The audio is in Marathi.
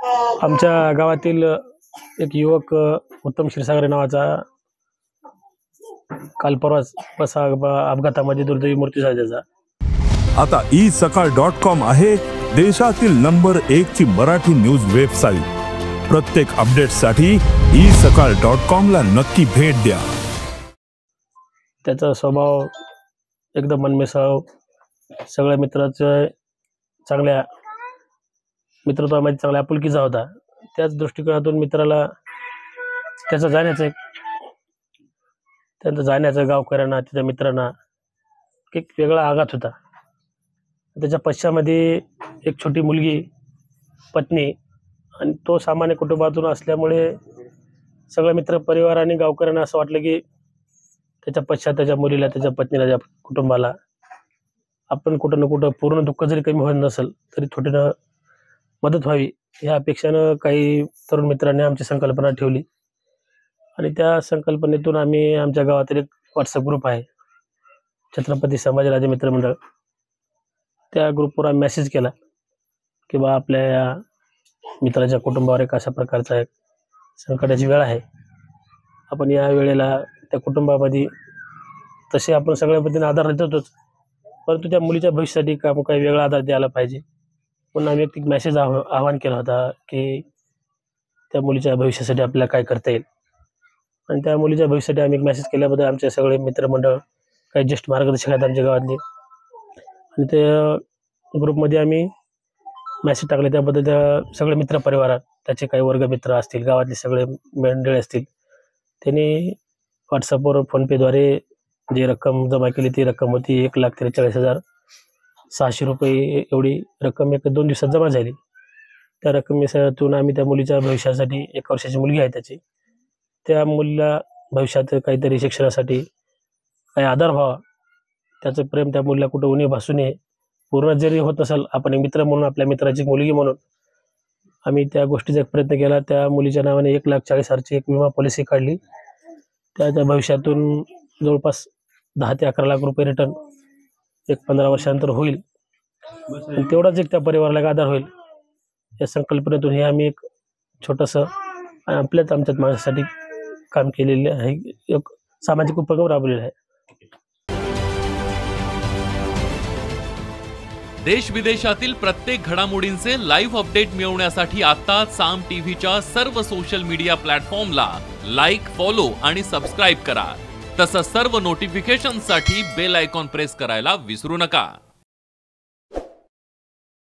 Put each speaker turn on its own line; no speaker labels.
आमच्या गावातील एक युवक उत्तम क्षीरसागर नावाचा काल परवाच बस अपघातामध्ये दुर्दैवी मृत्यू झाला त्याचा।
आता isakal.com आहे देशातील नंबर 1 ची मराठी न्यूज वेबसाईट। प्रत्येक अपडेटसाठी isakal.com ला नक्की भेट द्या।
त्याचा स्वभाव एकदम मनमिळाऊ, सगळ्या मित्राचं चांगल्या मित्रत्वामध्ये चांगल्या आपुलकीचा होता। त्याच दृष्टिकोनातून मित्राला त्याचा जाण्याचा गावकऱ्यांना त्याच्या मित्रांना एक वेगळा आघात होता। त्याच्या पश्चामध्ये एक छोटी मुलगी, पत्नी आणि तो सामान्य कुटुंबातून असल्यामुळे सगळे मित्र परिवार आणि गावकऱ्यांना असं वाटलं की त्याच्या पश्चात त्याच्या मुलीला, त्याच्या पत्नीला, त्या कुटुंबाला आपण कुठं ना कुठं पूर्ण दुःख जरी कमी होत नसेल तरी थोडीनं मदत व्हावी ह्या अपेक्षेनं काही तरुण मित्रांनी आमची संकल्पना ठेवली आणि त्या संकल्पनेतून आम्ही आमच्या गावातील एक व्हॉट्सअप ग्रुप आहे, छत्रपती संभाजीराजे मित्रमंडळ, त्या ग्रुपवर आम्ही मेसेज केला की बा आपल्या या मित्राच्या कुटुंबावर एक अशा प्रकारचा एक संकटाची वेळ आहे। आपण या वेळेला त्या कुटुंबामध्ये तसे आपण सगळ्या पद्धतीने आधार देतोच, परंतु त्या मुलीच्या भविष्यासाठी काही वेगळा आधार द्यायला पाहिजे म्हणून आम्ही एक मेसेज आवाहन केला होता की त्या मुलीच्या भविष्यासाठी आपल्याला काय करता येईल। आणि त्या मुलीच्या भविष्यासाठी आम्ही एक मेसेज केल्याबद्दल आमचे सगळे मित्रमंडळ, काही ज्येष्ठ मार्गदर्शक आहेत आमच्या गावातले, आणि त्या ग्रुपमध्ये आम्ही मेसेज टाकले त्याबद्दल त्या सगळे मित्रपरिवारात त्याचे काही वर्गमित्र असतील, गावातले सगळे मंडळी असतील, त्यांनी व्हॉट्सअपवर फोनपेद्वारे जी रक्कम जमा केली ती रक्कम होती 1,43,600 रुपये एवढी रक्कम 1-2 दिवसात जमा झाली। त्या रकमेतून आम्ही त्या मुलीच्या भविष्यासाठी, 1 वर्षाची मुलगी आहे त्याची, त्या मुलीला भविष्यात काहीतरी शिक्षणासाठी काही आधार व्हावा, त्याचं प्रेम त्या मुलीला कुठं उणे भासू नये, पूर्ण जरी होत असेल आपण एक मित्र म्हणून, आपल्या मित्राची मुलगी म्हणून आम्ही त्या गोष्टीचा एक प्रयत्न केला। त्या मुलीच्या नावाने 1,40,000ची एक विमा पॉलिसी काढली। त्याच्या भविष्यातून जवळपास 10 ते 11 लाख रुपये रिटर्न एक 15 वर्षानंतर होईल आणि तेवढाच एक त्या परिवाराला आधार होईल या संकल्पनेतून हे आम्ही एक छोटंसं आमच्यात माणसासाठी काम केलेले आहे, एक सामाजिक उपक्रम राबवलेला आहे।
देश विदेशातील प्रत्येक घडामोडींचे लाईव्ह अपडेट मिळवण्यासाठी आता साम टीव्हीच्या सर्व सोशल मीडिया प्लॅटफॉर्मला लाईक, फॉलो आणि सबस्क्राईब करा। तसंच सर्व नोटिफिकेशनसाठी बेल आयकॉन प्रेस करायला विसरू नका।